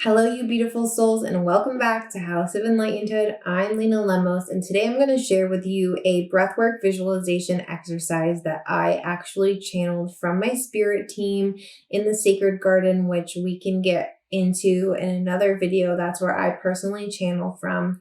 Hello, you beautiful souls, and welcome back to House of Enlightenedhood. I'm Leena Lemos, and today I'm going to share with you a breathwork visualization exercise that I actually channeled from my spirit team in the Sacred Garden, which we can get into in another video. That's where I personally channel from.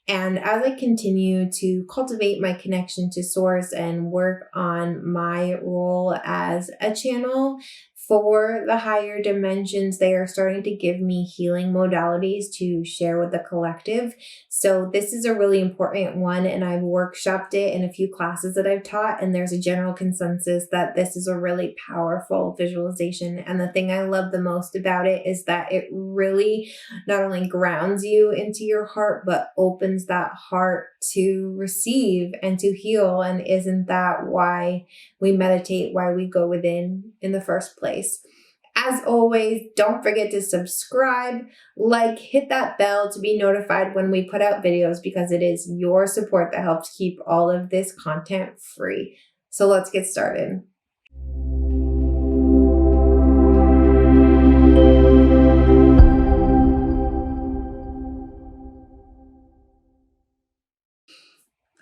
And as I continue to cultivate my connection to Source and work on my role as a channel, for the higher dimensions, they are starting to give me healing modalities to share with the collective. So this is a really important one, and I've workshopped it in a few classes that I've taught, and there's a general consensus that this is a really powerful visualization. And the thing I love the most about it is that it really not only grounds you into your heart, but opens that heart to receive and to heal. And isn't that why we meditate, why we go within in the first place? As always, don't forget to subscribe, hit that bell to be notified when we put out videos, because it is your support that helps keep all of this content free. So let's get started.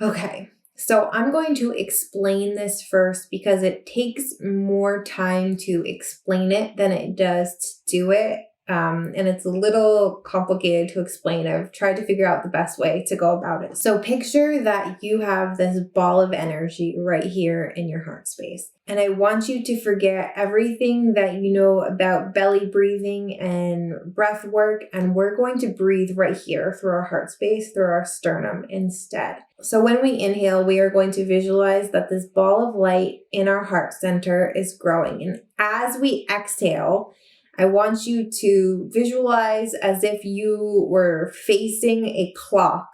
Okay. So I'm going to explain this first because it takes more time to explain it than it does to do it. And it's a little complicated to explain. I've tried to figure out the best way to go about it. So picture that you have this ball of energy right here in your heart space. And I want you to forget everything that you know about belly breathing and breath work. And we're going to breathe right here through our heart space, through our sternum instead. So when we inhale, we are going to visualize that this ball of light in our heart center is growing. And as we exhale, I want you to visualize as if you were facing a clock,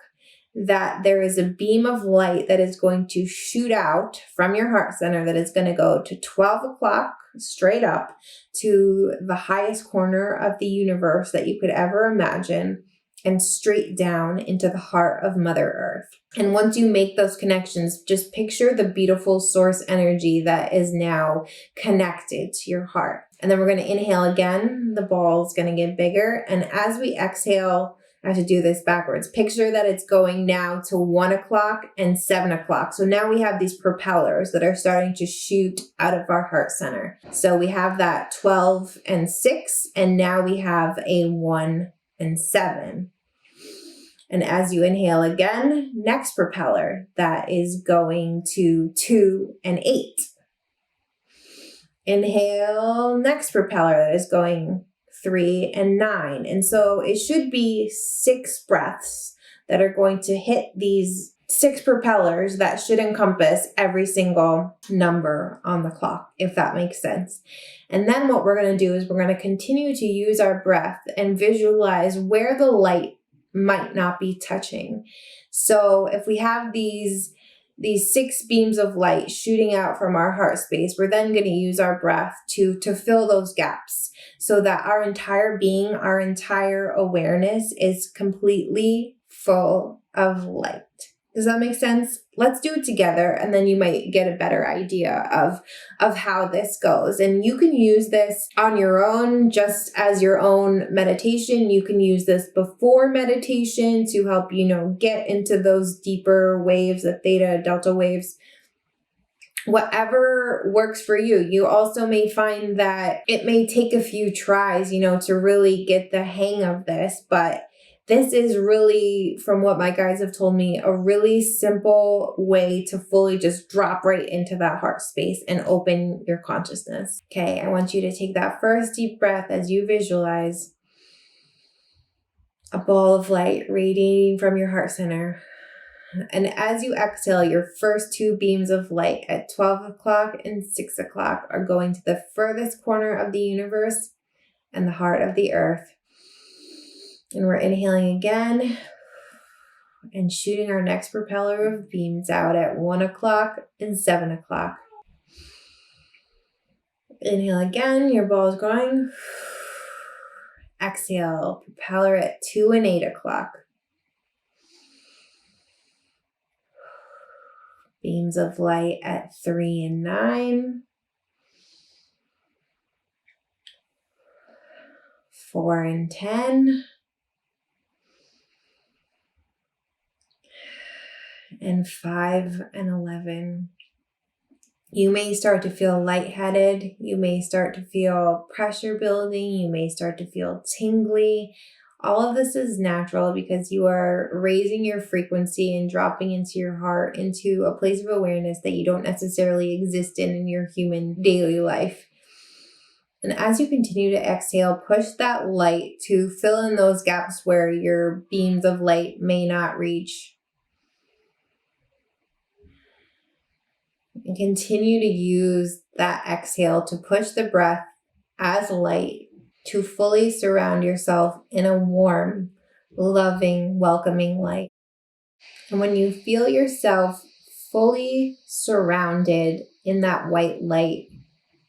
that there is a beam of light that is going to shoot out from your heart center that is going to go to 12 o'clock straight up to the highest corner of the universe that you could ever imagine, and straight down into the heart of Mother Earth. And once you make those connections, just picture the beautiful source energy that is now connected to your heart. And then we're going to inhale again. The ball is going to get bigger. And as we exhale, I have to do this backwards. Picture that it's going now to 1 o'clock and 7 o'clock. So now we have these propellers that are starting to shoot out of our heart center. So we have that 12 and 6, and now we have a 1 and 7. And as you inhale again, next propeller that is going to 2 and 8. Inhale, next propeller that is going 3 and 9. And so it should be 6 breaths that are going to hit these 6 propellers that should encompass every single number on the clock, if that makes sense. And then what we're going to do is we're going to continue to use our breath and visualize where the light might not be touching. So if we have these 6 beams of light shooting out from our heart space, we're then going to use our breath to fill those gaps so that our entire being, our entire awareness is completely full of light. Does that make sense? Let's do it together, and then you might get a better idea of how this goes. And you can use this on your own, just as your own meditation. You can use this before meditation to help, get into those deeper waves, the theta, delta waves. Whatever works for you. You also may find that it may take a few tries, to really get the hang of this, but this is really, from what my guides have told me, a really simple way to fully just drop right into that heart space and open your consciousness. Okay, I want you to take that first deep breath as you visualize a ball of light radiating from your heart center. And as you exhale, your first 2 beams of light at 12 o'clock and 6 o'clock are going to the furthest corner of the universe and the heart of the earth. And we're inhaling again and shooting our next propeller of beams out at 1 o'clock and 7 o'clock. Inhale again, your ball is growing. Exhale, propeller at 2 and 8 o'clock. Beams of light at 3 and 9. 4 and 10, and 5 and 11. You may start to feel lightheaded. You may start to feel pressure building. You may start to feel tingly. All of this is natural because you are raising your frequency and dropping into your heart, into a place of awareness that you don't necessarily exist in your human daily life. And as you continue to exhale, push that light to fill in those gaps where your beams of light may not reach. And continue to use that exhale to push the breath as light to fully surround yourself in a warm, loving, welcoming light. And when you feel yourself fully surrounded in that white light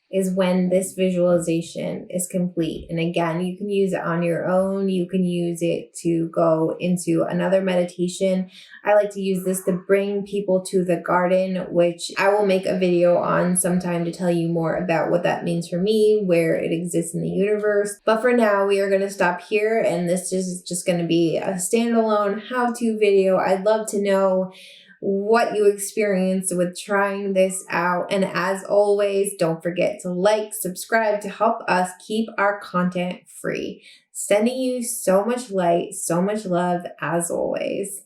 is when this visualization is complete. And again, you can use it on your own. You can use it to go into another meditation. I like to use this to bring people to the garden, which I will make a video on sometime to tell you more about what that means for me, where it exists in the universe. But for now, we are going to stop here. And this is just going to be a standalone how-to video. I'd love to know what you experienced with trying this out. And as always, don't forget to like, subscribe to help us keep our content free. Sending you so much light, so much love as always.